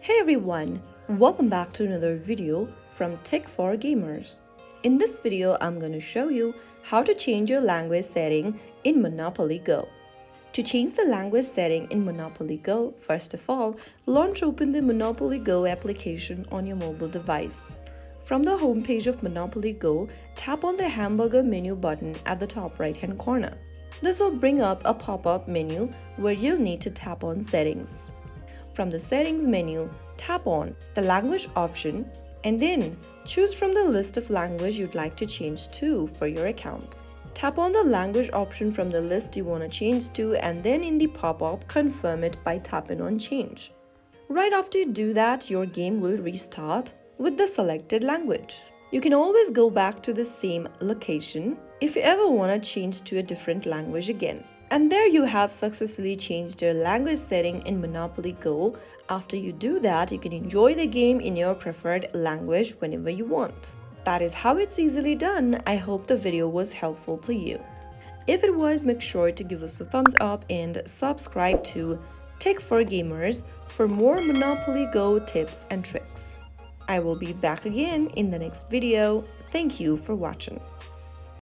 Hey everyone, welcome back to another video from Tech for Gamers. In this video, I'm going to show you how to change your language setting in Monopoly Go. To change the language setting in Monopoly Go, first of all, open the Monopoly Go application on your mobile device. From the home page of Monopoly Go, tap on the hamburger menu button at the top right-hand corner. This will bring up a pop-up menu where you'll need to tap on Settings. From the Settings menu, tap on the Language option and then choose from the list of language you'd like to change to for your account. Tap on the Language option from the list you want to change to and then in the pop-up, confirm it by tapping on Change. Right after you do that, your game will restart with the selected language. You can always go back to the same location if you ever want to change to a different language again. And there you have successfully changed your language setting in Monopoly Go. After you do that, you can enjoy the game in your preferred language whenever you want. That is how it's easily done. I hope the video was helpful to you. If it was, make sure to give us a thumbs up and subscribe to Tech for Gamers for more Monopoly Go tips and tricks. I will be back again in the next video. Thank you for watching.